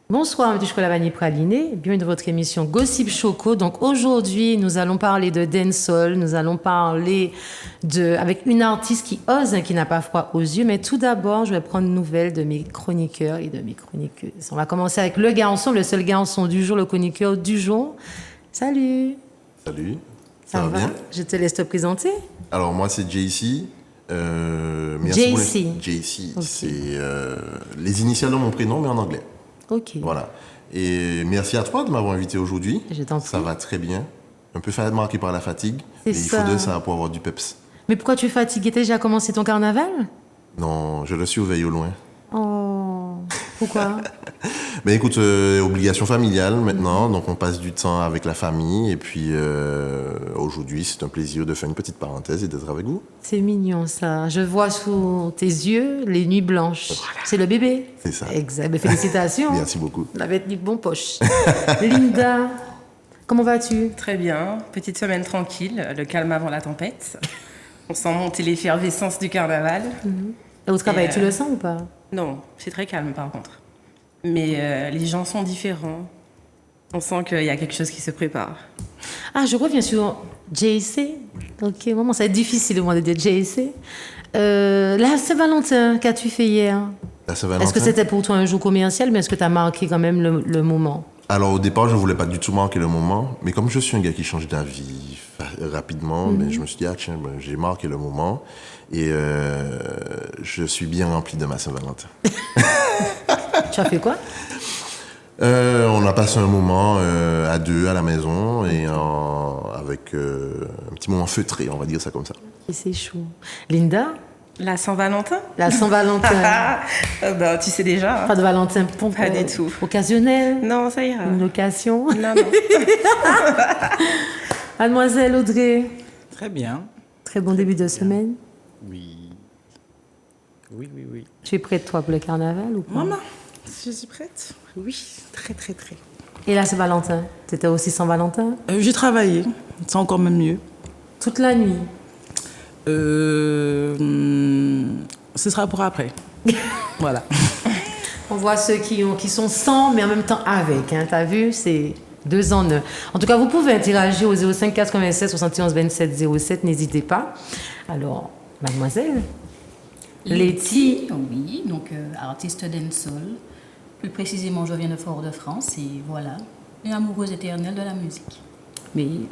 Bonsoir, M. Chocolat Vanille Praliné, bienvenue dans votre émission Gossip Choco. Donc aujourd'hui, nous allons parler de dancehall, nous allons parler avec une artiste qui ose, qui n'a pas froid aux yeux. Mais tout d'abord, je vais prendre une nouvelle de mes chroniqueurs et de mes chroniqueuses. On va commencer avec le garçon, le seul garçon du jour, le chroniqueur du jour. Salut. Salut. Ça va bien? Je te laisse te présenter. Alors moi, c'est JC. JC. JC, okay. C'est les initiales de mon prénom, mais en anglais. Ok. Voilà. Et merci à toi de m'avoir invité aujourd'hui. Je t'en prie. Ça va très bien. Un peu marqué par la fatigue. C'est mais ça. Il faut de ça pour avoir du peps. Mais pourquoi tu es fatigué? T'as déjà commencé ton carnaval? Non, je le surveille au loin. Oh, pourquoi? Mais écoute, obligation familiale maintenant, donc on passe du temps avec la famille. Et puis aujourd'hui, c'est un plaisir de faire une petite parenthèse et d'être avec vous. C'est mignon ça. Je vois sous tes yeux les nuits blanches. Voilà. C'est le bébé. C'est ça. Exact. Mais félicitations. Merci beaucoup. La bête du bon poche. Linda, comment vas-tu? Très bien. Petite semaine tranquille, le calme avant la tempête. On sent monter l'effervescence du carnaval. Et au travail, tu le sens ou pas? Non, c'est très calme par contre. Mais les gens sont différents. On sent qu'il y a quelque chose qui se prépare. Ah, je reviens sur JC. Ok, vraiment, ça va être difficile au moins de dire JC. La Saint-Valentin, qu'as-tu fait hier? La Saint-Valentin. Est-ce que c'était pour toi un jour commercial, mais est-ce que tu as marqué quand même le moment? Alors au départ, je ne voulais pas du tout marquer le moment, mais comme je suis un gars qui change d'avis rapidement, ben, je me suis dit, ah tiens, ben, j'ai marqué le moment et je suis bien rempli de ma Saint-Valentin. Tu as fait quoi? On a passé un moment à deux à la maison et avec un petit moment feutré, on va dire ça comme ça. Et c'est chaud. Linda? La Saint-Valentin? La Saint-Valentin. Ben, tu sais déjà. Hein. Pas de Valentin pas du tout. Occasionnel? Non, ça ira. Une location? Non. Mademoiselle Audrey? Très bien. Très bon début de semaine? Oui. Tu es prête, toi, pour le carnaval ou pas? Maman, je suis prête. Oui, très. Et là, c'est Valentin. Tu étais aussi sans Valentin? J'ai travaillé. C'est encore même mieux. Toute la nuit? Ce sera pour après. Voilà. On voit ceux qui sont sans, mais en même temps avec. Hein. T'as vu? C'est 2 en 1. En tout cas, vous pouvez interagir au 05 96 71 27 07. N'hésitez pas. Alors, mademoiselle Letty. Oui, donc artiste dancehall. Plus précisément, je viens de Fort-de-France et voilà, et amoureuse éternelle de la musique. Mais il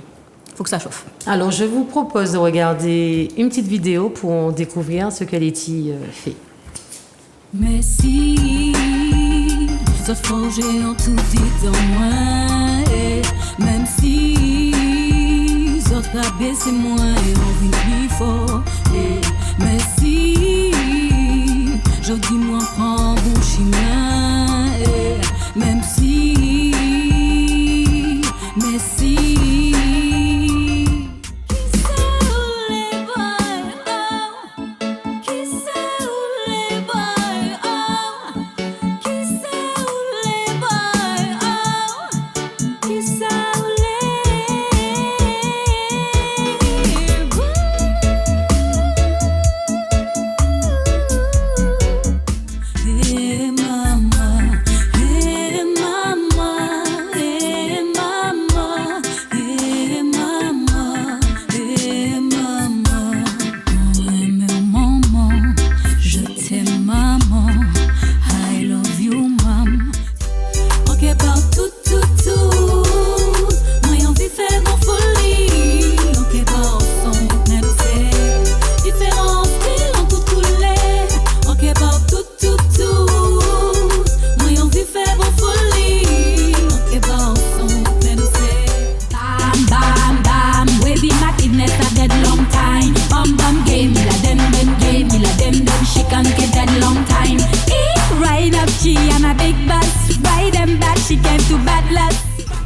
faut que ça chauffe. Alors, je vous propose de regarder une petite vidéo pour découvrir ce que Letty fait. Mais si je forgé en tout dit en moi, et même si j'autre pas baissé moi et on vit plus fort, et mais si je dis moi prends mon chemin, et même si, mais si.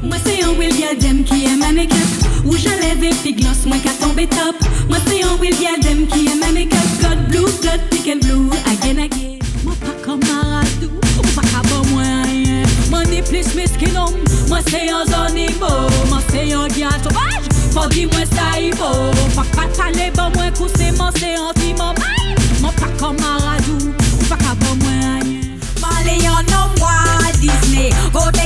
Moi c'est un William Dem qui aime ma make-up. Où j'enlève et puis gloss, moi qu'à tomber top. Moi c'est un William Dem qui aime ma make-up. God blue, blood, pink and blue, again. c'est un zonimo, moi c'est un gars sauvage. Faut dire moi ça il faut. Faut pas parler bon moi couper moi c'est anti-maman. Moi pas comme Maradou, pas qu'à bon moi rien. Maléon non moi Disney, côté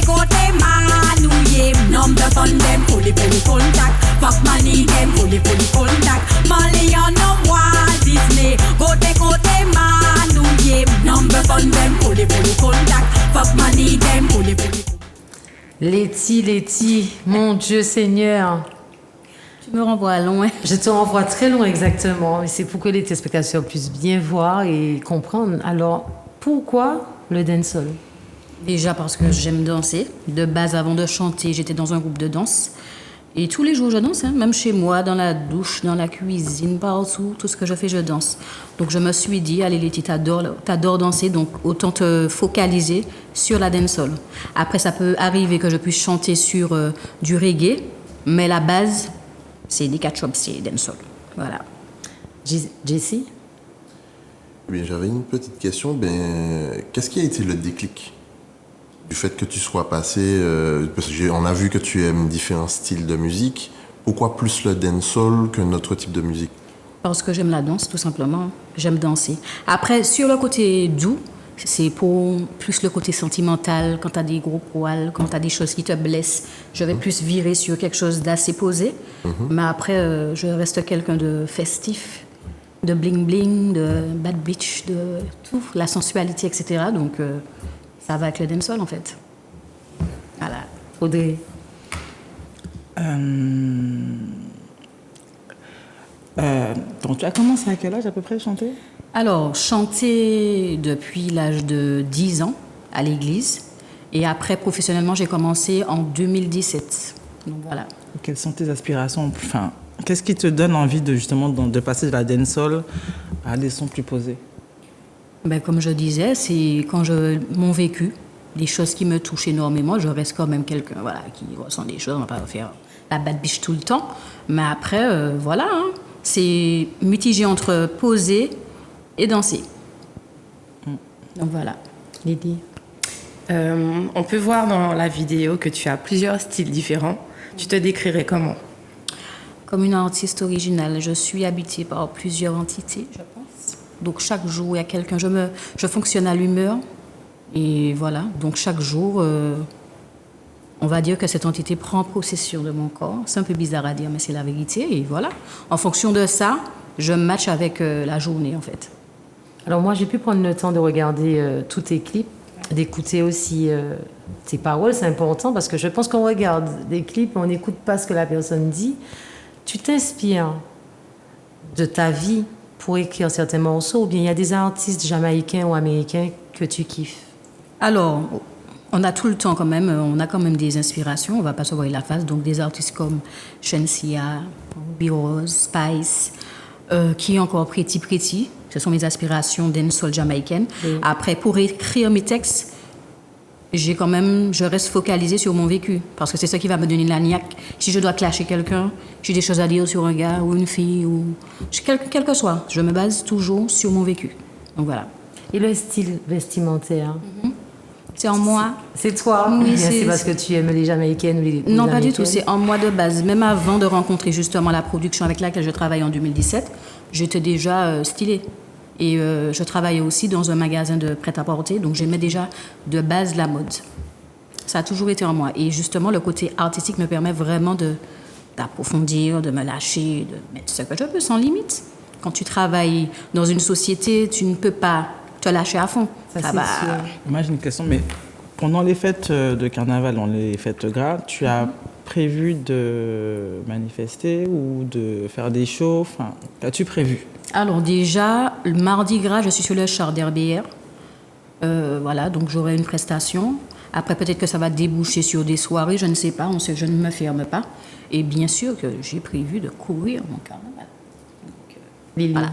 manouillé. Nom de fun dem pour les contact. Fuck money dem pour les contact. Maléon non moi Disney, côté manouillé. Nom de fun dem pour les contact. Fuck money dem pour les Letty, mon Dieu Seigneur. Tu me renvoies loin. Je te renvoie très loin exactement. Et c'est pour que les téléspectateurs puissent bien voir et comprendre. Alors, pourquoi le dancehall? Déjà parce que j'aime danser. De base, avant de chanter, j'étais dans un groupe de danse. Et tous les jours, je danse, hein. Même chez moi, dans la douche, dans la cuisine, partout, tout ce que je fais, je danse. Donc je me suis dit, allez Letty, t'adores danser, donc autant te focaliser sur la dancehall. Après, ça peut arriver que je puisse chanter sur du reggae, mais la base, c'est des catch-up, c'est dancehall. Voilà. Jessie? Eh bien, j'avais une petite question. Qu'est-ce qui a été le déclic du fait que tu sois passé, parce qu'on a vu que tu aimes différents styles de musique, pourquoi plus le dancehall qu'un autre type de musique? Parce que j'aime la danse, tout simplement. J'aime danser. Après, sur le côté doux, c'est pour plus le côté sentimental. Quand tu as des gros poils, quand tu as des choses qui te blessent, je vais plus virer sur quelque chose d'assez posé. Mais après, je reste quelqu'un de festif, de bling-bling, de bad bitch, de tout, la sensualité, etc. Donc, ça va avec le dancehall, en fait. Voilà. Audrey? Donc, tu as commencé à quel âge à peu près à chanter? Alors, chanter depuis l'âge de 10 ans à l'église. Et après, professionnellement, j'ai commencé en 2017. Donc voilà. Quelles sont tes aspirations? Enfin, qu'est-ce qui te donne envie de justement de passer de la dancehall à des sons plus posés? Ben, comme je disais, c'est mon vécu, des choses qui me touchent énormément. Je reste quand même quelqu'un qui ressent des choses. On ne va pas faire la bad bitch tout le temps. Mais après, voilà, hein, c'est mitigé entre poser et danser. Donc voilà. Lydie? On peut voir dans la vidéo que tu as plusieurs styles différents. Tu te décrirais comment? Comme une artiste originale, je suis habitée par plusieurs entités, je pense. Donc chaque jour, il y a quelqu'un. Je fonctionne à l'humeur. Et voilà. Donc chaque jour, on va dire que cette entité prend possession de mon corps. C'est un peu bizarre à dire, mais c'est la vérité. Et voilà. En fonction de ça, je match avec la journée, en fait. Alors moi, j'ai pu prendre le temps de regarder tous tes clips, d'écouter aussi tes paroles. C'est important parce que je pense qu'on regarde des clips, on n'écoute pas ce que la personne dit. Tu t'inspires de ta vie pour écrire certains morceaux, ou bien il y a des artistes jamaïcains ou américains que tu kiffes? Alors, on a tout le temps quand même, on a quand même des inspirations, on va pas se voir la face, donc des artistes comme Shensia, Ruby Rose, Spice, qui est encore Pretty Pretty, ce sont mes aspirations dancehall jamaïcaine. Oui. Après, pour écrire mes textes, je reste focalisée sur mon vécu, parce que c'est ça qui va me donner la niaque. Si je dois clasher quelqu'un, j'ai des choses à dire sur un gars ou une fille, ou quel que soit, je me base toujours sur mon vécu. Donc voilà. Et le style vestimentaire? C'est en moi. C'est toi? Oui, c'est parce que tu aimes les Jamaïcaines ou les Non, Américaines? pas du tout. C'est en moi de base. Même avant de rencontrer justement la production avec laquelle je travaille en 2017, j'étais déjà stylée. Et je travaillais aussi dans un magasin de prêt-à-porter, donc j'aimais déjà de base la mode. Ça a toujours été en moi. Et justement, le côté artistique me permet vraiment d'approfondir, de me lâcher, de mettre ce que je peux sans limite. Quand tu travailles dans une société, tu ne peux pas te lâcher à fond. Ça va. Moi, j'ai une question, mais pendant les fêtes de carnaval, dans les fêtes gras, tu as prévu de manifester ou de faire des shows? Enfin, qu'as-tu prévu? Alors déjà, le mardi gras, je suis sur le char d'RBR. Voilà, donc j'aurai une prestation. Après, peut-être que ça va déboucher sur des soirées, je ne sais pas, je ne me ferme pas. Et bien sûr que j'ai prévu de courir mon carnaval. Donc, voilà.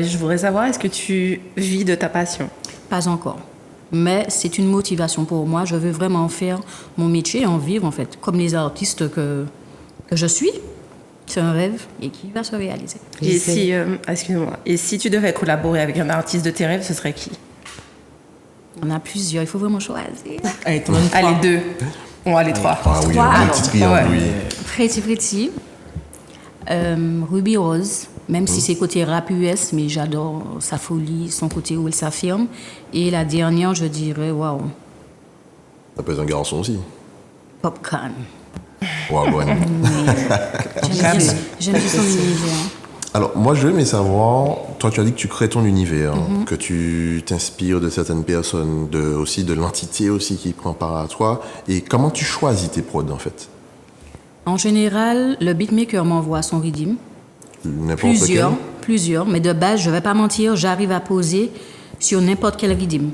Je voudrais savoir, est-ce que tu vis de ta passion? Pas encore. Mais c'est une motivation pour moi. Je veux vraiment faire mon métier et en vivre, en fait, comme les artistes que je suis. C'est un rêve et qui va se réaliser. Et si, excuse-moi, et si tu devais collaborer avec un artiste de tes rêves, ce serait qui? On a plusieurs, il faut vraiment choisir. Allez, deux. On a les trois. Ah oui, Trois, un alors. petit triangle, oui. Pretty Pretty, Ruby Rose, même si c'est côté rap US, mais j'adore sa folie, son côté où elle s'affirme. Et la dernière, je dirais, waouh, Ça peut être un garçon aussi. Popcorn. Wow, bonne. J'aime bien son univers. Alors, moi, je veux savoir, toi, tu as dit que tu crées ton univers, que tu t'inspires de certaines personnes, aussi de l'entité aussi qui prend part à toi. Et comment tu choisis tes prods, en fait? En général, le beatmaker m'envoie son rythme. N'importe lequel? Plusieurs, mais de base, je vais pas mentir, j'arrive à poser sur n'importe quel rythme.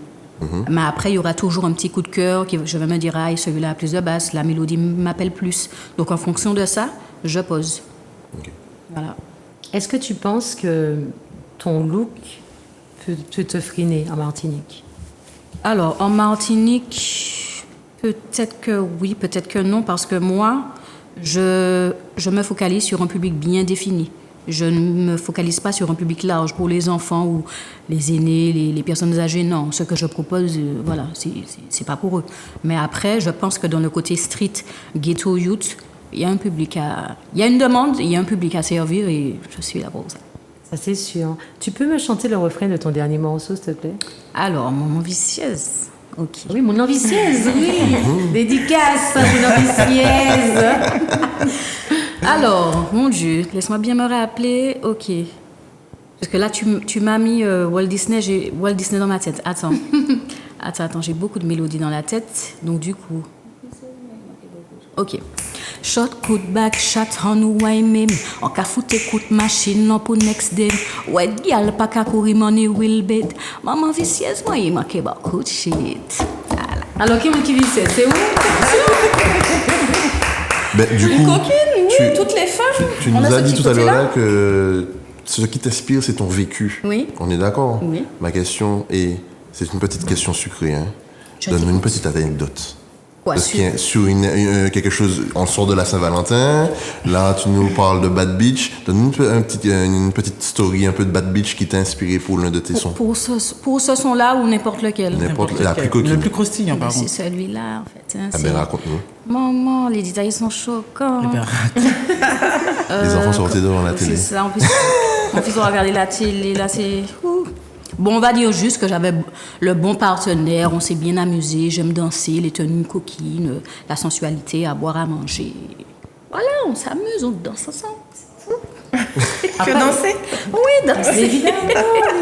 Mais après, il y aura toujours un petit coup de cœur qui je vais me dire, ah, celui-là a plus de basse, la mélodie m'appelle plus. Donc, en fonction de ça, je pose. Ok. Voilà. Est-ce que tu penses que ton look peut te freiner en Martinique? Alors, en Martinique, peut-être que oui, peut-être que non, parce que moi, je me focalise sur un public bien défini. Je ne me focalise pas sur un public large pour les enfants ou les aînés, les personnes âgées. Non, ce que je propose, voilà, c'est pas pour eux. Mais après, je pense que dans le côté street, ghetto youth, il y a un public il y a une demande, il y a un public à servir et je suis là pour ça. Ça, c'est sûr. Tu peux me chanter le refrain de ton dernier morceau, s'il te plaît? Alors, mon vicieuse. Ok. Oui, mon ambitieuse, oui. Dédicace, mon ambitieuse. Alors, mon Dieu, laisse-moi bien me rappeler. Ok. Parce que là, tu m'as mis Walt Disney, j'ai Walt Disney dans ma tête. Attends. Attends, j'ai beaucoup de mélodies dans la tête. Donc, du coup. Ok. Shot coup de back, shot on ou why même. On ka foute coup de machine non pour next day. Ouais, gal pas ka courir money will bet. Maman vicieuse, moi, il manque beaucoup de shit. Voilà. Alors, qui vit c'est où? Ben, du Les coup, coquines, oui, toutes les femmes. tu On nous a ce as dit petit tout à l'heure côté-là. là que ce qui t'inspire, c'est ton vécu. Oui. On est d'accord? Oui. Ma question est, c'est une petite question sucrée, hein. Donne-nous une petite anecdote. Quoi, Parce qu'il y a sur quelque chose, on sort de la Saint-Valentin, là tu nous parles de Bad Beach, donne-nous une petite story, un peu de Bad Beach qui t'a inspiré pour l'un de tes sons. Pour ce son-là ou n'importe lequel. N'importe la plus lequel. coquine. Le plus croustillant, par C'est contre. celui-là, en fait. Hein, Ah c'est- ben raconte-nous. Maman, les détails sont choquants. Eh ben, Les enfants sortaient devant la télé. C'est ça, en plus, on va regarder la télé, là, c'est... ouh. Bon, on va dire juste que j'avais le bon partenaire, on s'est bien amusé, j'aime danser, les tenues coquines, la sensualité, à boire, à manger. Voilà, on s'amuse, on danse ensemble. Que danser. Oui, danser. Évidemment,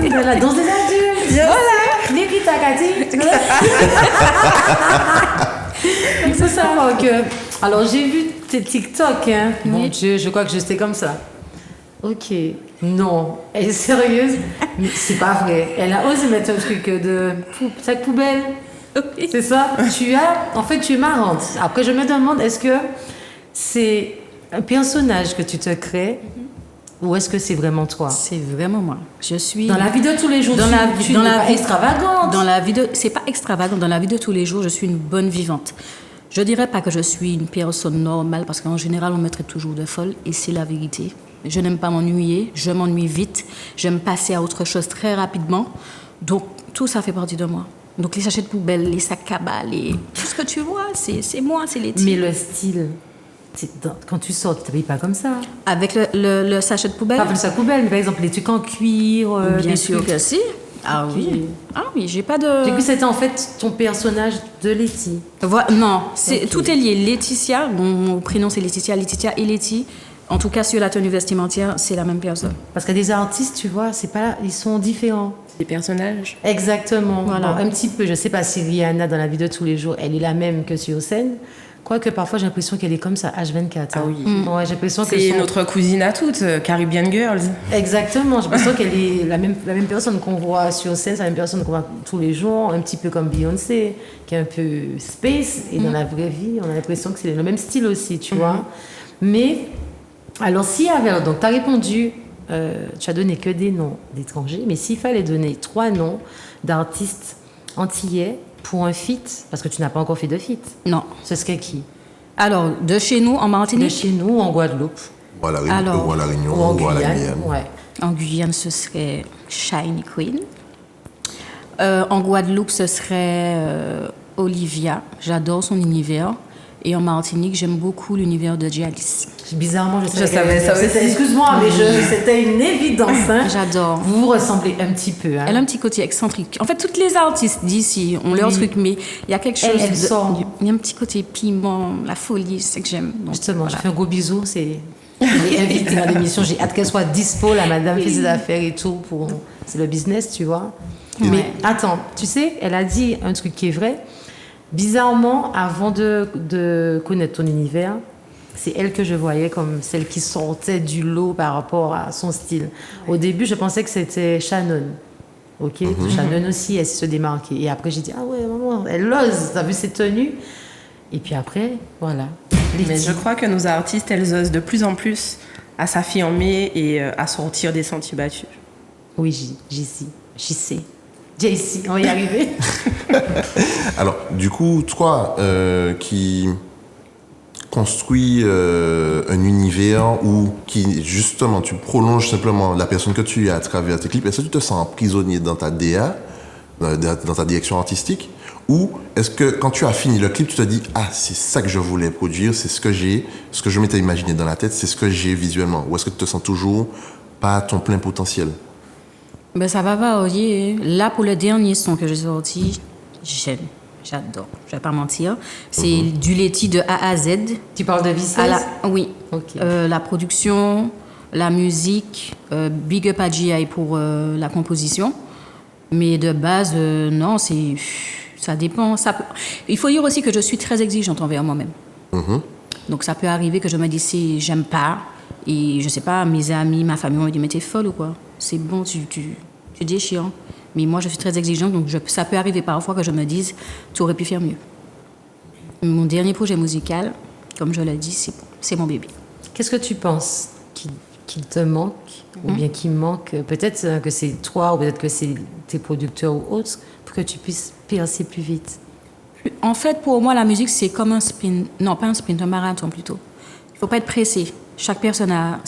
de la danse des adultes. Voilà. Les Rita Kati. Il faut savoir que. Alors, j'ai vu tes TikTok, hein. Mon Dieu, je crois que je sais comme ça. Ok. Non. Elle est sérieuse? Mais c'est pas vrai. Elle a osé mettre un truc de sac poubelle. C'est ça? En fait, tu es marrante. Après, je me demande, est-ce que c'est un personnage que tu te crées ou est-ce que c'est vraiment toi? C'est vraiment moi. Je suis... Dans la vie de tous les jours, tu n'es pas extravagante. Dans la vie de... C'est pas extravagant. Dans la vie de tous les jours, je suis une bonne vivante. Je dirais pas que je suis une personne normale parce qu'en général, on me traite toujours de folle et c'est la vérité. Je n'aime pas m'ennuyer, je m'ennuie vite, j'aime passer à autre chose très rapidement. Donc, tout ça fait partie de moi. Donc, les sachets de poubelle, les sacs cabas, tout ce que tu vois, c'est moi, c'est les Mais le style, quand tu sors, tu ne t'habilles pas comme ça. Avec le sachet de poubelle. Pas comme ça poubelle, mais par exemple, les trucs en cuir. Bien les sûr trucs- que si. Ah Ok. oui. Ah oui, j'ai pas de... J'ai cru que c'était en fait ton personnage de Letty. Non, Ok. tout est lié. Laetitia, mon prénom c'est Laetitia et Letty. En tout cas, sur la tenue vestimentaire, c'est la même personne. Parce que des artistes, tu vois, ils sont différents. Des personnages. Exactement. Voilà. Bon, un petit peu, je sais pas si Rihanna, dans la vie de tous les jours, elle est la même que sur scène. Quoique parfois, j'ai l'impression qu'elle est comme ça, H24. Ah oui. Ouais, j'ai l'impression que C'est notre cousine à toutes, Caribbean Girls. Exactement, j'ai l'impression qu'elle est la même personne qu'on voit sur scène, c'est la même personne qu'on voit tous les jours, un petit peu comme Beyoncé, qui est un peu space, et dans la vraie vie, on a l'impression que c'est le même style aussi, tu vois. Mais, alors s'il y avait, donc tu as répondu, tu as donné que des noms d'étrangers, mais s'il fallait donner 3 noms d'artistes antillais pour un feat, parce que tu n'as pas encore fait de feat, Non. ce serait qui? Alors, de chez nous, en De Martinique, chez nous ou en Guadeloupe? Ou à la Alors, ou à la Réunion, Ou en ou à la Guyane? Guyane. Ouais. en Guyane, ce serait Shiny Queen. En Guadeloupe, ce serait Olivia. J'adore son univers. Et en Martinique, j'aime beaucoup l'univers de Djalis. Bizarrement, je Je savais ça aussi. Excuse-moi, mais c'était une évidence. Hein. J'adore. Vous vous ressemblez un petit peu. Hein. Elle a un petit côté excentrique. En fait, toutes les artistes d'ici ont leur truc, mais il y a quelque chose. Elle sort. Il y a un petit côté piment, la folie, c'est que j'aime. Donc, Justement, voilà. je fais un gros bisou. Elle est invitée dans l'émission. J'ai hâte qu'elle soit dispo, la madame fait ses affaires et tout. C'est le business, tu vois. Mais attends, tu sais, elle a dit un truc qui est vrai. Bizarrement, avant de connaître ton univers, c'est elle que je voyais comme celle qui sortait du lot par rapport à son style. Au début, je pensais que c'était Shannon. Ok, Shannon aussi, elle se démarquait. Et après, j'ai dit, ah ouais, maman, elle ose, t'as vu ses tenues. Et puis après, voilà. Mais je crois que nos artistes, elles osent de plus en plus à s'affirmer et à sortir des sentiers battus. Oui, j'y sais. JC, on va y arriver. Alors, du coup, toi qui construis un univers où qui, justement, tu prolonges simplement la personne que tu es à travers tes clips, est-ce que tu te sens prisonnier dans ta DA, dans ta direction artistique, ou est-ce que quand tu as fini le clip, tu te dis « Ah, c'est ça que je voulais produire, c'est ce que je m'étais imaginé dans la tête, c'est ce que j'ai visuellement », ou est-ce que tu te sens toujours pas à ton plein potentiel? Ben, ça va varier. Là, pour le dernier son que j'ai sorti, j'adore. Je vais pas mentir. C'est du Letty de A à Z. Tu parles de Vicence? Oui. Ok. La production, la musique, big up à GI pour la composition. Mais de base, non, ça dépend. Il faut dire aussi que je suis très exigeante envers moi-même. Donc ça peut arriver que je me dise si j'aime pas. Et je sais pas, mes amis, ma famille m'ont dit mais t'es folle ou quoi? C'est bon, tu déchires. Mais moi, je suis très exigeante, donc ça peut arriver parfois que je me dise tu aurais pu faire mieux. Mon dernier projet musical, comme je l'ai dit, c'est mon bébé. Qu'est-ce que tu penses qu'il te manque, ou bien qu'il manque, peut-être que c'est toi, ou peut-être que c'est tes producteurs ou autres, pour que tu puisses percer plus vite? En fait, pour moi, la musique, c'est comme un sprint. Non, pas un sprint, un marathon plutôt. Il ne faut pas être pressé. Chaque personne a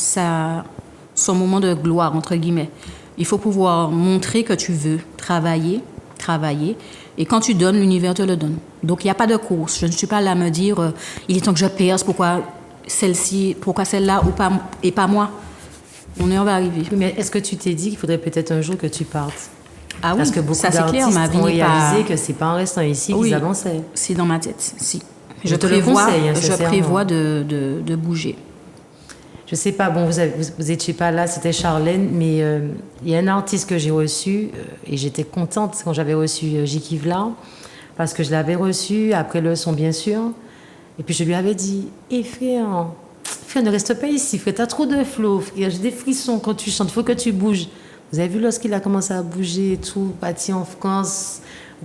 son moment de gloire, entre guillemets. Il faut pouvoir montrer que tu veux travailler. Et quand tu donnes, l'univers te le donne. Donc, il n'y a pas de course. Je ne suis pas là à me dire, il est temps que je perce, pourquoi celle-là et pas moi. Mon heure va arriver. Oui, mais est-ce que tu t'es dit qu'il faudrait peut-être un jour que tu partes? Ah oui, parce que beaucoup ça, c'est d'artistes clair, ma vie ont n'est pas... réalisé que c'est pas en restant ici qu'ils avançaient. C'est dans ma tête, si. Je te le conseille, hein, je prévois de bouger. Je sais pas, bon, vous étiez pas là, c'était Charlène, mais il y a un artiste que j'ai reçu, et j'étais contente quand j'avais reçu J. Kivla, parce que je l'avais reçu après le son, bien sûr, et puis je lui avais dit, frère, ne reste pas ici, frère, t'as trop de flow, j'ai des frissons quand tu chantes, il faut que tu bouges. Vous avez vu lorsqu'il a commencé à bouger et tout, parti en France,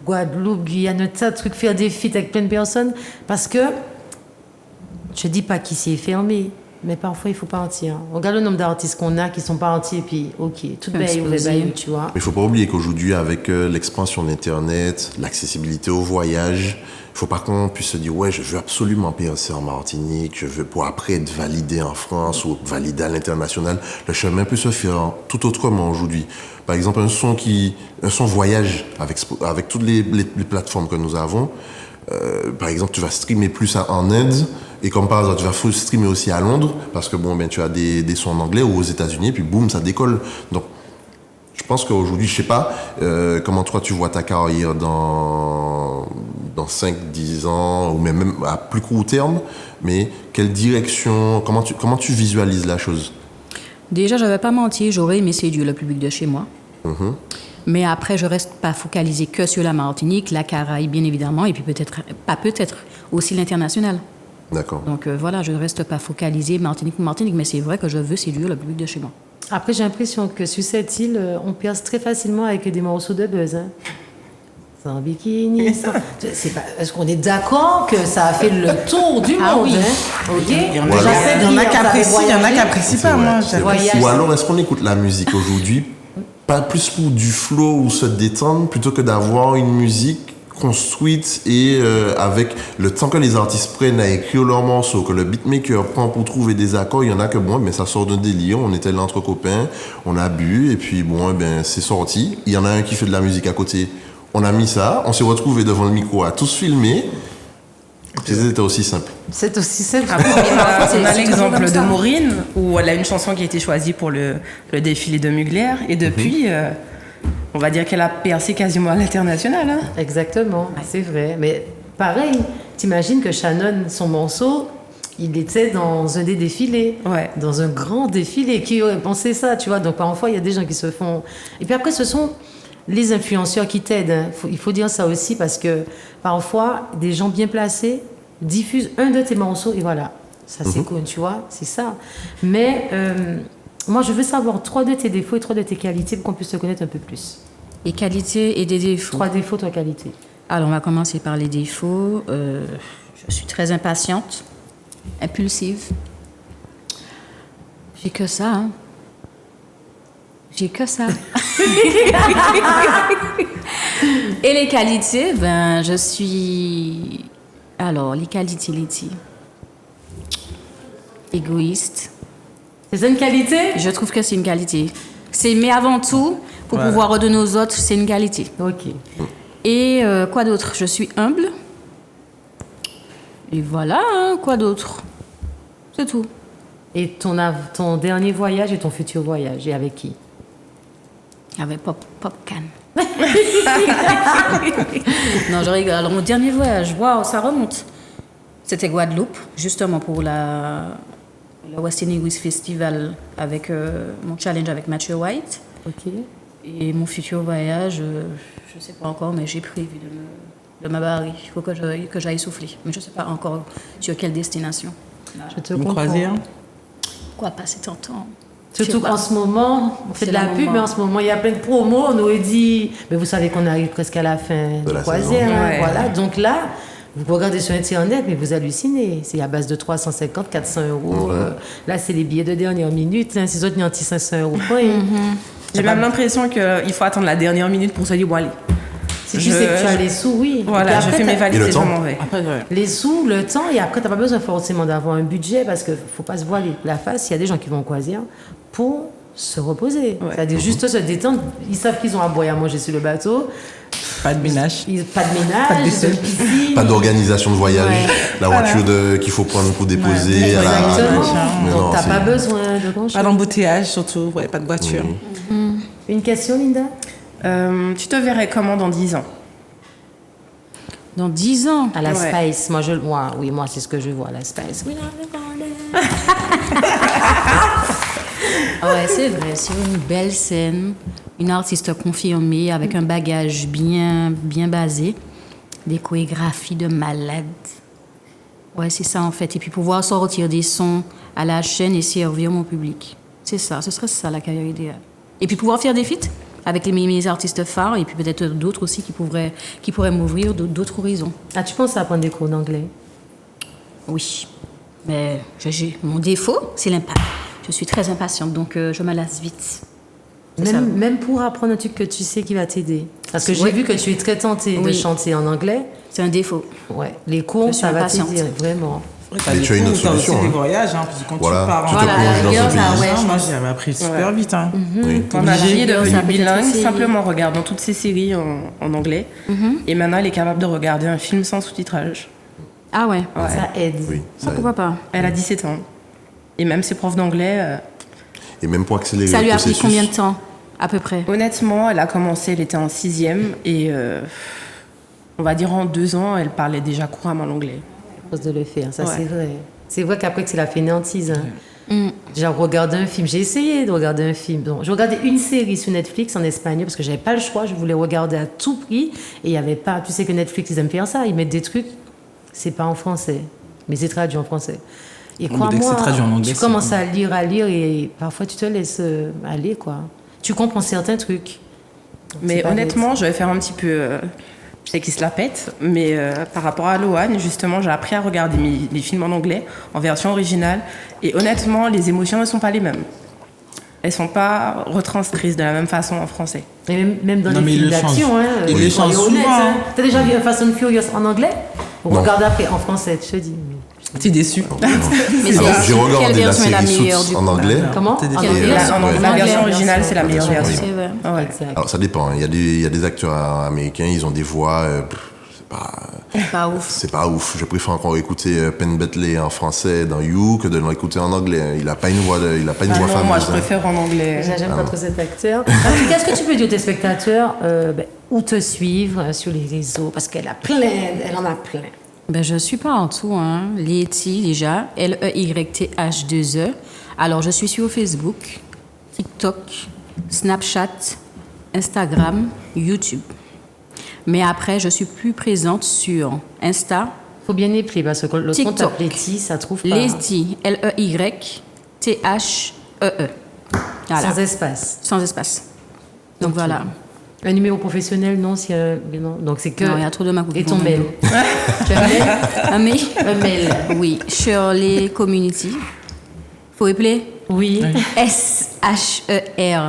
Guadeloupe, Guyane, un tas de trucs, faire des feats avec plein de personnes, parce que, je dis pas qu'ici est fermé, mais parfois, il faut partir. On regarde le nombre d'artistes qu'on a qui sont partis et puis, ok, tout baille ou les bailles, tu vois. Mais il ne faut pas oublier qu'aujourd'hui, avec l'expansion d'Internet, l'accessibilité au voyage, il ne faut pas qu'on puisse se dire, ouais, je veux absolument percer en Martinique, je veux pour après être validé en France ou validé à l'international. Le chemin peut se faire tout autrement aujourd'hui. Par exemple, un son voyage avec toutes les plateformes que nous avons. Par exemple, tu vas streamer plus en Inde, et comme par hasard, tu vas streamer aussi à Londres, parce que bon, ben, tu as des sons en anglais ou aux États-Unis, et puis boum, ça décolle. Donc, je pense qu'aujourd'hui, je sais pas comment toi tu vois ta carrière dans 5-10 ans, ou même à plus court terme, mais quelle direction, comment tu visualises la chose? Déjà, je ne vais pas mentir, j'aurais aimé séduire le public de chez moi. Mais après, je ne reste pas focalisée que sur la Martinique, la Caraïbe, bien évidemment, et puis peut-être aussi l'international. D'accord. Donc voilà, je ne reste pas focalisée Martinique, mais c'est vrai que je veux séduire le public de chez moi. Après, j'ai l'impression que sur cette île, on perce très facilement avec des morceaux de buzz. Hein. Sans bikini, sans... Est-ce qu'on est d'accord que ça a fait le tour du monde? Oui. Hein? Ok. Il y en a qui apprécient, il y en a qui apprécient pas. Moi, ou alors, est-ce qu'on écoute la musique aujourd'hui pas plus pour du flow ou se détendre, plutôt que d'avoir une musique construite et avec le temps que les artistes prennent à écrire leurs morceaux, que le beatmaker prend pour trouver des accords, il y en a que bon, ben ça sort d'un délire, on était là entre copains, on a bu et puis bon, ben c'est sorti. Il y en a un qui fait de la musique à côté, on a mis ça, on s'est retrouvés devant le micro à tous filmer. C'était aussi simple. C'est aussi simple. Après, on a c'est l'exemple toujours de comme ça. Maureen, où elle a une chanson qui a été choisie pour le défilé de Mugler, et depuis, on va dire qu'elle a percé quasiment à l'international. Hein. Exactement, c'est vrai. Mais pareil, t'imagines que Shannon, son morceau, il était dans un des défilés, Ouais. dans un grand défilé. Qui aurait pensé ça, tu vois? Donc parfois, il y a des gens qui se font... Et puis après, ce sont les influenceurs qui t'aident. Hein. Il faut dire ça aussi parce que parfois, des gens bien placés diffusent un de tes morceaux et voilà. Ça, c'est cool, tu vois? C'est ça. Mais moi, je veux savoir 3 de tes défauts et 3 de tes qualités pour qu'on puisse te connaître un peu plus. Les qualités et des défauts. 3 défauts, 3 qualités. Alors, on va commencer par les défauts. Je suis très impatiente, impulsive. J'ai que ça, hein. J'ai que ça. Et les qualités, ben, je suis... Alors, les qualités, égoïste. C'est une qualité? Je trouve que c'est une qualité. Mais avant tout, pour Voilà. pouvoir redonner aux autres, c'est une qualité. Ok. Et quoi d'autre? Je suis humble. Et voilà, hein, quoi d'autre? C'est tout. Et ton dernier voyage et ton futur voyage, et avec qui? Avec Popcan. Non, je rigole. Alors, mon dernier voyage, waouh, ça remonte. C'était Guadeloupe, justement pour le West Indies Festival avec mon challenge avec Mathieu White. Ok. Et mon futur voyage, je ne sais pas encore, mais j'ai prévu de me barrer. Il faut que j'aille souffler. Mais je ne sais pas encore sur quelle destination. Je te Une comprends. croisière. Quoi passer ton temps? Surtout Je sais pas. qu'en ce moment, on fait C'est de la le pub, moment. mais en ce moment, il y a plein de promos. On aurait dit, mais vous savez qu'on arrive presque à la fin de la croisière. saison. Hein, Ouais. voilà. Donc là, vous regardez sur Internet, mais vous hallucinez. C'est à base de 350, 400 euros. Là, c'est les billets de dernière minute. Hein. Ces autres, anti 500 euros. J'ai même l'impression qu'il faut attendre la dernière minute pour se dire, bon, allez. Si tu sais que tu as les sous, oui. Voilà, Et je après, fais mes t'as- valises Et le et je temps m'en vais. Après, ouais. Les sous, le temps, et après, tu n'as pas besoin forcément d'avoir un budget parce qu'il ne faut pas se voiler la face. Il y a des gens qui vont en croisière pour se reposer. Ouais. C'est-à-dire juste se détendre. Ils savent qu'ils ont à boire et à manger sur le bateau. Pas de ménage. Pas de ménage, pas de piscine. Pas d'organisation de voyage, Ouais. la voiture qu'il faut prendre pour déposer. Ouais. à la- Exactement. Mais Donc, non, t'as c'est- pas besoin de grand Pas chose. d'embouteillage, surtout. Ouais, pas de voiture. Une question, Linda? Tu te verrais comment dans 10 ans? Dans 10 ans. À la Ouais. Spice. Moi, c'est ce que je vois, la Spice. Oui, Ouais, c'est vrai. Sur une belle scène, une artiste confirmée avec un bagage bien basé, des chorégraphies de malade. Ouais, c'est ça en fait. Et puis pouvoir sortir des sons à la chaîne et servir mon public. C'est ça, ce serait ça la carrière idéale. Et puis pouvoir faire des feats avec mes artistes phares et puis peut-être d'autres aussi qui pourraient m'ouvrir d'autres horizons. Ah, tu penses à prendre des cours d'anglais? Oui, mais mon défaut, c'est l'impact. Je suis très impatiente, donc je me lasse vite. C'est ça. Même pour apprendre un truc que tu sais qui va t'aider. Parce que j'ai Ouais. vu que tu es très tentée de Oui. chanter en anglais. C'est un défaut. Ouais. Les cours, Je suis ça va impatiente. t'aider, vraiment. Mais tu as une autre solution, T'as aussi hein. des voyages, hein, parce que quand Voilà, tu pars tu te en plonges dans un rigueur, pays. ça, ouais. moi j'avais appris super vite. Hein. Oui. Ma fille est Ça devenue peut être bilingue essayé. simplement en regardant toutes ses séries en anglais. Et maintenant, elle est capable de regarder un film sans sous-titrage. Ah ouais, Ouais. Ça aide. Oui, ça pourquoi pas. Elle a 17 ans. Et même ses profs d'anglais, Et même pour accélérer Ça le lui a pris processus. combien de temps, à peu près? honnêtement, elle a commencé, elle était en 6e. Et on va dire en 2 ans, elle parlait déjà couramment l'anglais. À cause de le faire, ça Ouais. c'est vrai. C'est vrai qu'après que c'est la fainéantise. Hein. J'ai regardé un film, j'ai essayé de regarder un film. Donc, je regardais une série sur Netflix en espagnol parce que j'avais pas le choix, je voulais regarder à tout prix et il y avait pas. Tu sais que Netflix ils aiment faire ça, ils mettent des trucs, c'est pas en français, mais c'est traduit en français. Et Bon, mais dès que crois-moi, c'est traduit en anglais, tu c'est commences bon. à lire et parfois tu te laisses aller quoi. Tu comprends certains trucs. Mais C'est pas honnêtement, je vais faire un petit peu. Je sais qu'il se la pète, mais par rapport à Lohan, justement, j'ai appris à regarder les films en anglais, en version originale. Et honnêtement, les émotions ne sont pas les mêmes. Elles ne sont pas retranscrites de la même façon en français. Et même dans Non, les mais films ils le d'action, changent. hein, Ils le soyons changent honnêtes, souvent. hein. T'as déjà vu un Fast and Furious en anglais? Non. Regarde après en français, je te dis. T'es déçu. Mais Alors, c'est- j'ai quelle regardé la version est la série meilleure, Suits du en coup? anglais. Comment? T'es des- En Quelle anglais? version? La En anglais, version originale, c'est la La meilleure version version. C'est vrai. Ouais. Exact. Alors ça dépend, hein. Il y a des acteurs américains, ils ont des voix Pas ouf. C'est pas ouf. Je préfère encore écouter Penn Badgley en français dans You que de l'écouter en anglais. Il a pas une voix Non, fameuse. moi, je préfère en anglais. J'aime pas trop cet acteur. En tout cas, ce que tu peux dire aux téléspectateurs, où te suivre sur les réseaux, parce qu'elle en a plein. Ben, je suis pas en tout, hein. Leythi, déjà. Leyth2E. Alors, je suis sur Facebook, TikTok, Snapchat, Instagram, YouTube. Mais après, je suis plus présente sur Insta, Faut bien épeler, parce que le compte TikTok. Leythi, ça trouve pas. Leythi, Leythee. Voilà. Sans espace. Sans espace. Donc Ok. voilà. Un numéro professionnel, non, non. Donc c'est que. Non, il y a trop de marques. Et ton mail. Tu as un mail? Un mail? Un mail. Oui, Shirley Community. Faut appeler Oui. SHERLEY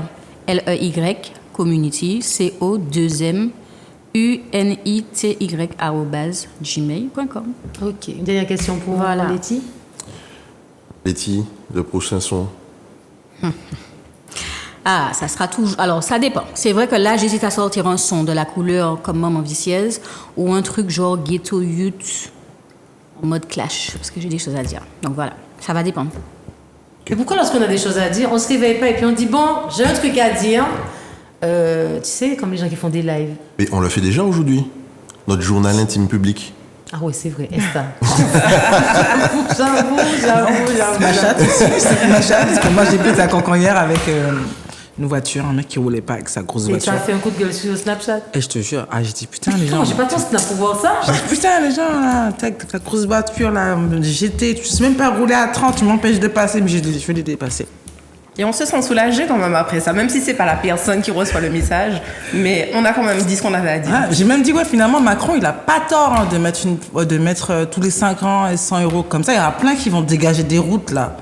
Community, COMUNITY@gmail.com. Ok. Une dernière question pour Voilà. Leythi. Letty, le prochain son. Ah, ça sera toujours. Alors, ça dépend. C'est vrai que là, j'hésite à sortir un son de la couleur comme Maman Vicieuse ou un truc genre Ghetto Youth en mode clash, parce que j'ai des choses à dire. Donc voilà, ça va dépendre. Et pourquoi lorsqu'on a des choses à dire, on se réveille pas et puis on dit bon, j'ai un truc à dire. Tu sais, comme les gens qui font des lives. Mais on le fait déjà aujourd'hui. Notre journal intime public. Ah oui, c'est vrai, Insta. J'avoue. Ma chatte aussi, c'est ma chatte, parce que moi j'ai bu de la canconnière avec une voiture, un mec qui roulait pas avec sa grosse Et tu voiture. as fait un coup de gueule sur Snapchat. Et je te jure, j'ai dit putain les gens. Non, j'ai pas ton Snap pour voir ça. J'ai dit putain les gens là, avec ta grosse voiture là, j'étais, tu sais même pas rouler à 30, tu m'empêches de passer, mais je vais les dépasser. Et on se sent soulagé quand même après ça, même si c'est pas la personne qui reçoit le message, mais on a quand même dit ce qu'on avait à dire. Ah, j'ai même dit ouais finalement Macron il a pas tort hein, de mettre tous les 5 ans 100 € comme ça, il y en a plein qui vont dégager des routes là.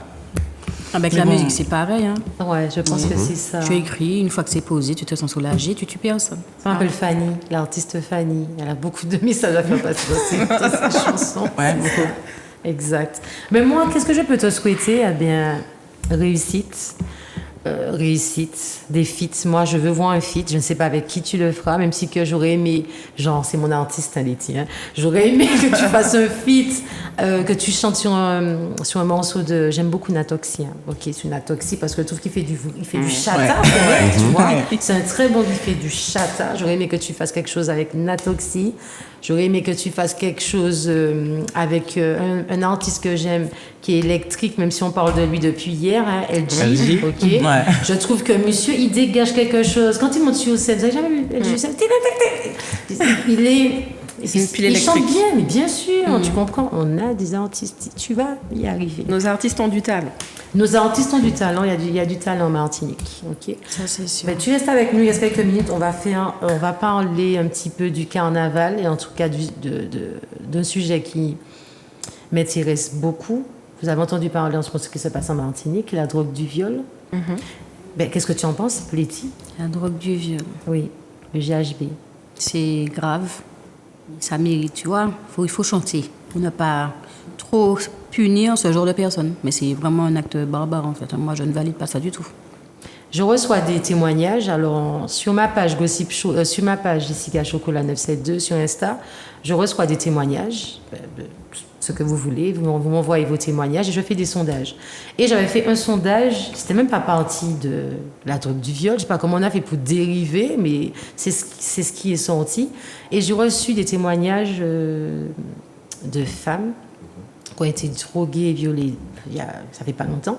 Avec Mais la bon. musique, c'est pareil. Hein. Ouais, je pense que c'est ça. Tu écris, une fois que c'est posé, tu te sens soulagé, tu tues personne. Ça m'appelle Fanny, l'artiste Fanny. Elle a beaucoup de messages à faire passer dans ses chansons. Ouais, beaucoup. Exact. Mais moi, qu'est-ce que je peux te souhaiter? Eh bien, réussite. Réussite, des feats. Moi, je veux voir un feat. Je ne sais pas avec qui tu le feras, même si que j'aurais aimé, genre, c'est mon artiste, hein, Leythi, hein. J'aurais aimé que tu fasses un feat, que tu chantes sur un morceau de. J'aime beaucoup Natoxy. Hein. Ok, c'est Natoxy parce que je trouve qu'il fait du chata, Ouais. pour vrai, tu vois. Ouais. C'est un très bon qui fait du chata. J'aurais aimé que tu fasses quelque chose avec Natoxy. J'aurais aimé que tu fasses quelque chose avec un artiste que j'aime qui est électrique, même si on parle de lui depuis hier, hein, LG. Ok. Ouais. Je trouve que monsieur, il dégage quelque chose. Quand il monte sur scène, vous avez jamais vu LG scène? Il est. C'est une pile il chante électrique. bien, mais bien sûr, tu comprends. On a des artistes, tu vas y arriver. Nos artistes ont du talent. Nos artistes ont du talent, il y a du talent en Martinique. Ok. Ça, c'est sûr. Ben, tu restes avec nous, il reste quelques minutes. On va parler un petit peu du carnaval et en tout cas d'un sujet qui m'intéresse beaucoup. Vous avez entendu parler en ce moment de ce qui se passe en Martinique, la drogue du viol. Ben, qu'est-ce que tu en penses, Leythi? La drogue du viol, Oui, le GHB. c'est grave. Ça mérite, tu vois. Il faut chanter pour ne pas trop punir ce genre de personnes. Mais c'est vraiment un acte barbare, en fait. Moi, je ne valide pas ça du tout. Je reçois des témoignages. Alors, sur ma page Gossip Show, sur ma page Jessica Chocolat 972 sur Insta, je reçois des témoignages. Ce que vous voulez, vous m'envoyez vos témoignages et je fais des sondages. Et j'avais fait un sondage, c'était même pas parti de la drogue du viol, je sais pas comment on a fait pour dériver, mais c'est ce qui est sorti. Et j'ai reçu des témoignages de femmes qui ont été droguées et violées ça fait pas longtemps.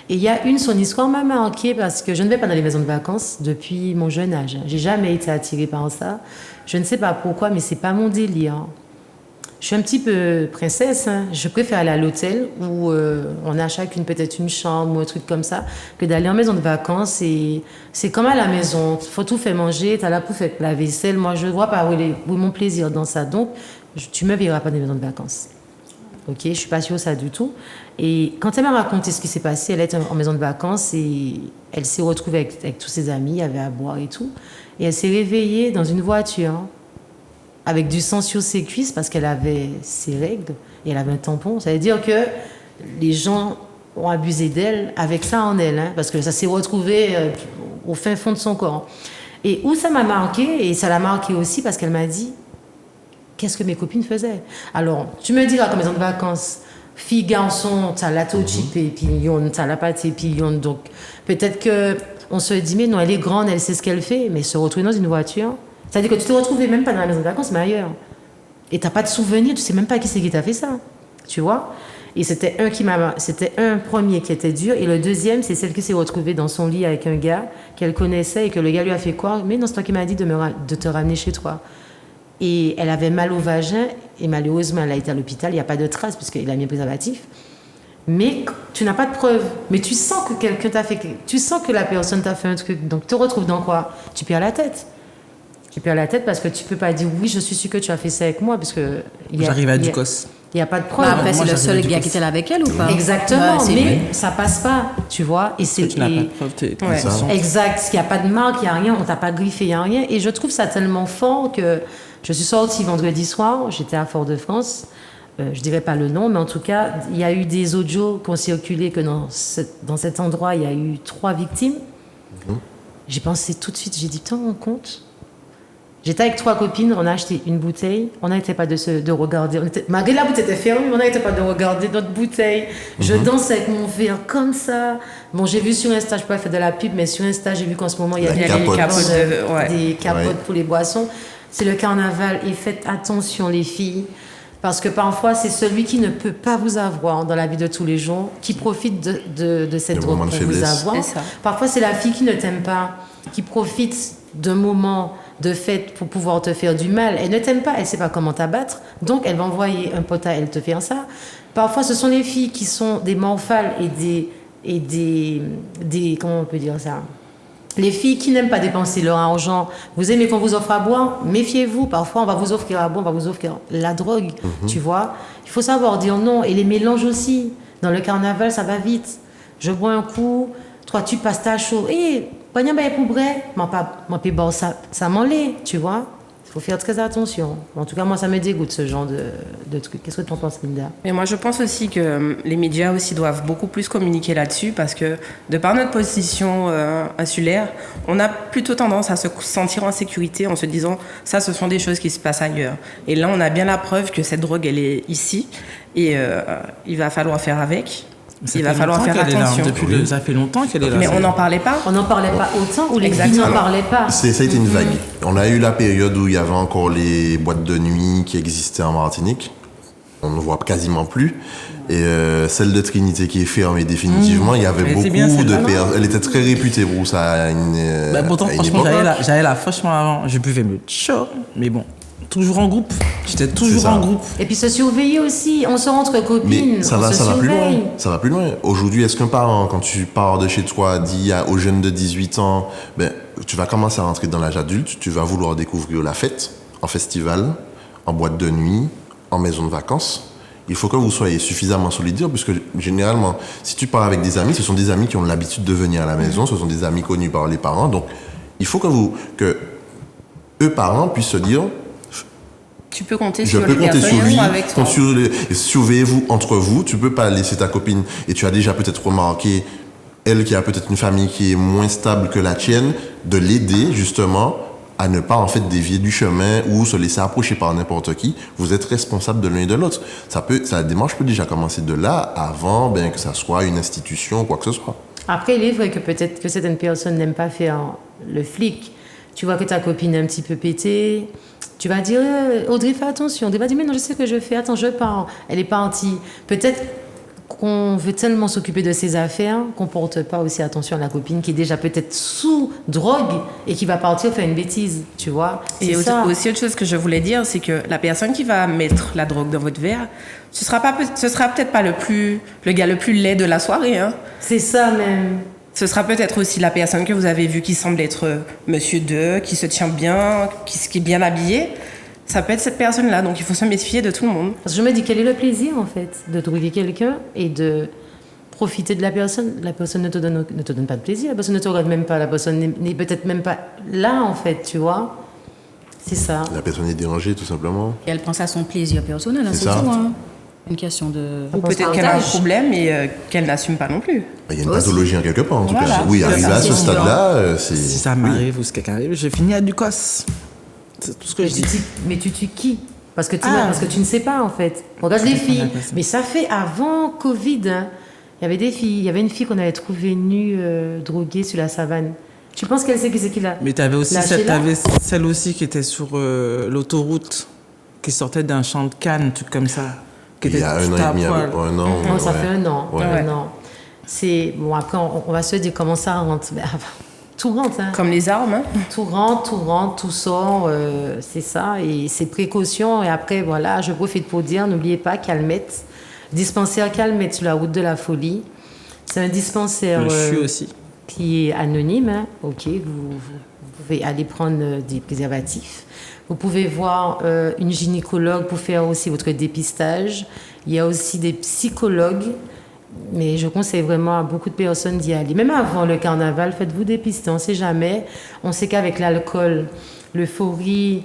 Et il y a son histoire m'a marquée parce que je ne vais pas dans les maisons de vacances depuis mon jeune âge. J'ai jamais été attirée par ça. Je ne sais pas pourquoi, mais c'est pas mon délire. Je suis un petit peu princesse, hein. Je préfère aller à l'hôtel où on a chacune peut-être une chambre ou un truc comme ça que d'aller en maison de vacances. Et c'est comme à la maison, faut tout faire manger, t'as la pour faire la vaisselle. Moi, je vois pas où est mon plaisir dans ça. Donc, tu me verras pas dans les maisons de vacances. Ok, je suis pas sûre de ça du tout. Et quand elle m'a raconté ce qui s'est passé, elle était en maison de vacances et elle s'est retrouvée avec tous ses amis, il y avait à boire et tout. Et elle s'est réveillée dans une voiture avec du sang sur ses cuisses parce qu'elle avait ses règles et elle avait un tampon. Ça veut dire que les gens ont abusé d'elle avec ça en elle, hein, parce que ça s'est retrouvé au fin fond de son corps. Et où ça m'a marqué, et ça l'a marqué aussi parce qu'elle m'a dit qu'est-ce que mes copines faisaient. Alors, tu me diras, comme maison de vacances, filles, garçons, t'as la tochipé, pignon, t'as la pâté, pignon. Donc, peut-être que on se dit, mais non, elle est grande, elle sait ce qu'elle fait, mais se retrouver dans une voiture, c'est-à-dire que tu te retrouvais même pas dans la maison de vacances, mais ailleurs. Et t'as pas de souvenir, tu sais même pas qui c'est qui t'a fait ça. Tu vois? Et c'était un premier qui était dur, et le deuxième, c'est celle qui s'est retrouvée dans son lit avec un gars qu'elle connaissait et que le gars lui a fait croire, mais non, c'est toi qui m'as dit de te ramener chez toi. Et elle avait mal au vagin, et malheureusement, elle a été à l'hôpital, il n'y a pas de traces, puisqu'il a mis un préservatif. Mais tu n'as pas de preuve. Mais tu sens que quelqu'un t'a fait... Tu sens que la personne t'a fait un truc. Donc, tu te retrouves dans quoi? Tu perds la tête. Tu perds la tête parce que tu peux pas dire, oui, je suis sûre que tu as fait ça avec moi, parce que... J'arrive à Ducos. Il n'y a pas de preuve. Bah après, moi, c'est le j'avais seul du gars coup. qui était là avec elle ou pas? Exactement, Ouais, c'est mais vrai. ça passe pas, tu vois. Et c'est... Tu n'as pas et- de preuve, t'es Ouais. innocente. Exact, il n'y a pas de marque, il n'y a rien, on t'a pas griffé, il n'y a rien. Et je trouve ça tellement fort que je suis sortie vendredi soir, j'étais à Fort-de-France, je dirais pas le nom, mais en tout cas, il y a eu des audios qui ont circulé que dans cet endroit, il y a eu 3 victimes. J'ai pensé tout de suite, j'ai dit, putain, on compte. J'étais avec 3 copines, on a acheté une bouteille, on n'arrêtait pas de regarder. Malgré la bouteille était fermée, on n'arrêtait pas de regarder notre bouteille. Je dansais avec mon verre comme ça. Bon, j'ai vu sur Insta, je peux pas faire de la pub, mais sur Insta, j'ai vu qu'en ce moment, il y a La des capote. capotes ouais. des capotes Ouais. pour les boissons. C'est le carnaval et faites attention les filles. Parce que parfois, c'est celui qui ne peut pas vous avoir dans la vie de tous les jours qui profite de cette Des drogue moments pour de vous faiblesse. avoir. C'est ça. Parfois, c'est la fille qui ne t'aime pas, qui profite d'un moment de fête pour pouvoir te faire du mal. Elle ne t'aime pas, elle ne sait pas comment t'abattre, donc elle va envoyer un pote à elle te faire ça. Parfois, ce sont les filles qui sont des morphales et des comment on peut dire ça? Les filles qui n'aiment pas dépenser leur argent, vous aimez qu'on vous offre à boire, méfiez-vous. Parfois, on va vous offrir à boire, on va vous offrir la drogue, tu vois. Il faut savoir dire non. Et les mélanges aussi. Dans le carnaval, ça va vite. Je bois un coup, toi, tu passes ta chaud. Et, pognon, ben, pour vrai, moi, puis bon, ça m'en l'est, tu vois. Il faut faire très attention. En tout cas, moi, ça me dégoûte, ce genre de truc. Qu'est-ce que tu en penses, Linda? Mais moi, je pense aussi que les médias aussi doivent beaucoup plus communiquer là-dessus parce que, de par notre position insulaire, on a plutôt tendance à se sentir en sécurité en se disant ça, ce sont des choses qui se passent ailleurs. Et là, on a bien la preuve que cette drogue, elle est ici et il va falloir faire avec. Ça Il fait va falloir longtemps faire qu'elle est là, attention. ça fait longtemps qu'elle est là. Mais on n'en parlait pas. On n'en parlait pas autant, ou les filles Exactement. n'en parlaient pas. Ça a été une vague. On a eu la période où il y avait encore les boîtes de nuit qui existaient en Martinique. On ne voit quasiment plus. Et celle de Trinité qui est fermée définitivement, il y avait Elle était beaucoup bien, de celle-là, non personnes. Elle était très réputée pour ça à une, Pourtant, à une franchement, époque. j'allais là, franchement, avant, je buvais me chaud, mais bon, toujours en groupe. J'étais toujours ça. en groupe. Et puis se surveiller aussi. On se rentre copines, Mais ça on va, se ça va plus loin. surveille. Ça va plus loin. Aujourd'hui, est-ce qu'un parent, quand tu pars de chez toi, dit aux jeunes de 18 ans, ben, tu vas commencer à rentrer dans l'âge adulte, tu vas vouloir découvrir la fête, en festival, en boîte de nuit, en maison de vacances. Il faut que vous soyez suffisamment solidaires, puisque généralement, si tu pars avec des amis, ce sont des amis qui ont l'habitude de venir à la maison, ce sont des amis connus par les parents. Donc, il faut que eux, parents, puissent se dire, Tu peux compter je sur peux les compter personnes sur qui lui, sont avec toi. surveillez-vous entre vous. Tu peux pas laisser ta copine, et tu as déjà peut-être remarqué, elle qui a peut-être une famille qui est moins stable que la tienne, de l'aider justement à ne pas en fait dévier du chemin ou se laisser approcher par n'importe qui. Vous êtes responsable de l'un et de l'autre. La démarche peut déjà commencer de là, avant que ça soit une institution ou quoi que ce soit. Après, il est vrai que peut-être que certaines personnes n'aiment pas faire le flic. Tu vois que ta copine est un petit peu pétée. Tu vas dire, Audrey, fais attention. Audrey va dire, mais non, je sais ce que je fais. Attends, je pars. Elle est partie. Peut-être qu'on veut tellement s'occuper de ses affaires qu'on porte pas aussi attention à la copine qui est déjà peut-être sous drogue et qui va partir faire une bêtise. Tu vois? Et C'est ça. aussi autre chose que je voulais dire, c'est que la personne qui va mettre la drogue dans votre verre, ce sera peut-être pas le gars le plus laid de la soirée. Hein. C'est ça même. Ce sera peut-être aussi la personne que vous avez vue qui semble être Monsieur 2, qui se tient bien, qui est bien habillé. Ça peut être cette personne-là, donc il faut se méfier de tout le monde. Parce que je me dis, quel est le plaisir, en fait, de trouver quelqu'un et de profiter de la personne. La personne ne te donne pas de plaisir, la personne ne te regarde même pas, la personne n'est peut-être même pas là, en fait, tu vois. C'est ça. La personne est dérangée, tout simplement. Et elle pense à son plaisir personnel, hein, C'est c'est ça. tout. Hein. Une question de. Ou peut-être qu'elle a un problème et qu'elle n'assume pas non plus. Il y a une Aussi. pathologie en quelque part, en tout Voilà. cas. Oui, C'est arrivé ça, à ce c'est stade-là, c'est... Si ça m'arrive ou si quelqu'un arrive, je finis à Ducos. C'est tout ce que je dis. Mais tu tues qui? Parce que tu ne sais pas, en fait. Regarde les filles. Mais ça fait avant Covid. Hein. Il y avait des filles. Il y avait une fille qu'on avait trouvée nue, droguée sur la savane. Tu penses qu'elle sait qui c'est qui l'a? Mais t'avais aussi lâché là? celle aussi qui était sur l'autoroute, qui sortait d'un champ de canne, un truc comme ça. Qui Il y a était un tout an à et demi, poil. un an. Non, ça ouais. fait un an. Ouais. Un an. C'est... Bon, après, on va se dire comment ça rentre. Ben, tout rentre, hein. Comme les armes. Hein. Tout rentre, tout sort, c'est ça. Et c'est précaution. Et après, voilà, je profite pour dire, n'oubliez pas, Calmette, dispensaire Calmette sur la route de la Folie. C'est un dispensaire Le CHU aussi. qui est anonyme. Hein. Ok, vous pouvez aller prendre des préservatifs. Vous pouvez voir une gynécologue pour faire aussi votre dépistage. Il y a aussi des psychologues. Mais je conseille vraiment à beaucoup de personnes d'y aller. Même avant le carnaval, faites-vous dépister. On ne sait jamais. On sait qu'avec l'alcool, l'euphorie,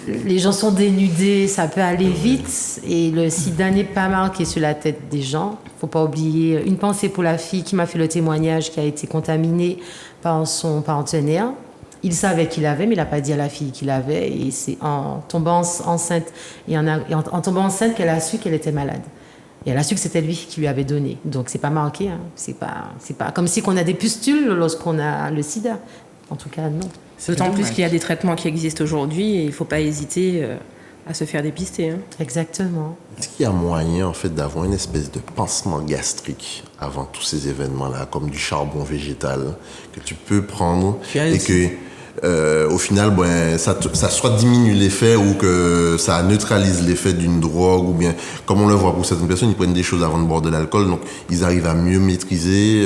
les gens sont dénudés, ça peut aller vite. Et le sida n'est pas marqué sur la tête des gens. Il ne faut pas oublier. Une pensée pour la fille qui m'a fait le témoignage, qui a été contaminée par son partenaire. Il savait qu'il avait, mais il n'a pas dit à la fille qu'il avait. Et c'est en tombant enceinte, en tombant enceinte qu'elle a su qu'elle était malade. Et elle a su que c'était lui qui lui avait donné. Donc, c'est pas marqué. Hein. C'est pas comme si on a des pustules lorsqu'on a le sida. En tout cas, non. D'autant plus qu'il y a des traitements qui existent aujourd'hui et il ne faut pas hésiter à se faire dépister. Hein. Exactement. Est-ce qu'il y a moyen, en fait, d'avoir une espèce de pansement gastrique avant tous ces événements-là, comme du charbon végétal, que tu peux prendre et que, au final, ben, ça soit diminue l'effet ou que ça neutralise l'effet d'une drogue ou bien, comme on le voit pour certaines personnes, ils prennent des choses avant de boire de l'alcool, donc ils arrivent à mieux maîtriser,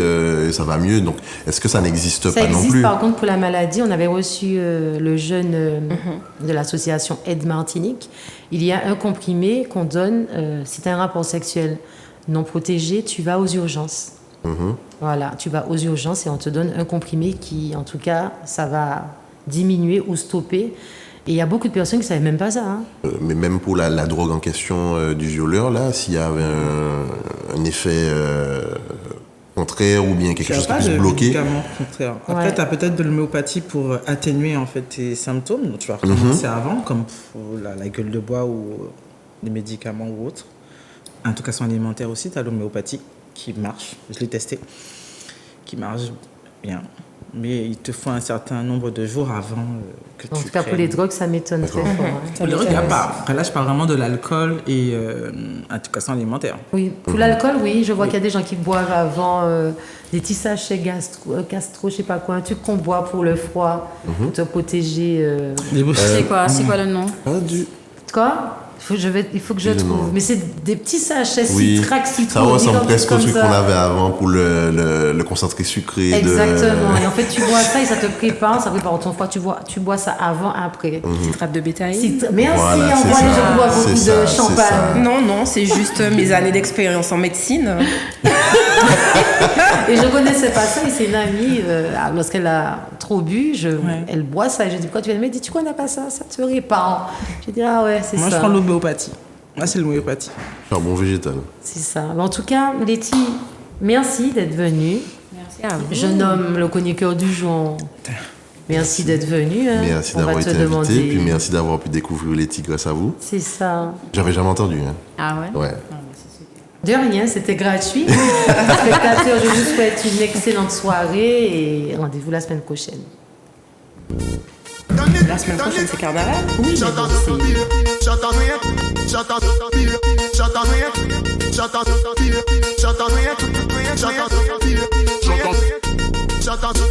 ça va mieux. Donc, est-ce que ça n'existe pas non plus? Ça existe, par contre, pour la maladie. On avait reçu le jeune de l'association Aide Martinique. Il y a un comprimé qu'on donne si tu as un rapport sexuel non protégé, tu vas aux urgences. Voilà, tu vas aux urgences et on te donne un comprimé qui, en tout cas, ça va diminuer ou stopper. Et il y a beaucoup de personnes qui ne savaient même pas ça. Hein. Mais même pour la drogue en question du violeur, là, s'il y avait un effet contraire ou bien quelque chose qui puisse bloquer. Contraire. Après, tu as peut-être de l'homéopathie pour atténuer en fait tes symptômes. Donc, tu vas recommencer avant, comme pour la gueule de bois ou des médicaments ou autres. Intoxication alimentaire aussi, tu as l'homéopathie qui marche. Je l'ai testé. Qui marche bien. Mais il te faut un certain nombre de jours avant que tu En tout cas, pour les drogues, ça m'étonne très fort. Hein. Pour les drogues, il n'y a pas. Après, là, je parle vraiment de l'alcool et intoxication alimentaire. Oui, pour l'alcool, oui. Je vois qu'il y a des gens qui boivent avant des petits sachets gastro, je sais pas quoi, un truc qu'on boit pour le froid, pour te protéger. C'est quoi le nom? Quoi? Il faut que je trouve. Mais c'est des petits sachets citrac, ça citron. ressemble presque au truc qu'on avait avant pour le concentré sucré. Exactement. Et en fait, tu bois ça et ça te prépare ton froid. Tu bois ça avant, après. Citrate de bétail. Merci, Voilà, on voit les gens qui boivent beaucoup de champagne. Non, c'est juste mes années d'expérience en médecine. Et je connaissais pas ça. Et c'est une amie, lorsqu'elle a trop bu, elle boit ça. Et je dis, pourquoi tu viens? Elle me dit, tu connais pas ça? Ça te répare. Je dis, ah ouais, c'est ça. Moi, je prends l'homéopathie. Moi, c'est l'homéopathie. Charbon végétal. C'est ça. Mais en tout cas, Letty, merci d'être venue. Merci à vous. Jeune homme, le chroniqueur du jour. Merci d'être venu. Hein. Merci On va d'avoir te été invité. demander. Puis merci d'avoir pu découvrir Letty grâce à vous. C'est ça. J'avais jamais entendu. Hein. Ah ouais? Ouais. De rien, c'était gratuit. Spectateurs, je vous souhaite une excellente soirée et rendez-vous la semaine prochaine. La semaine prochaine, c'est carnaval? Oui, mais bon, Shut up.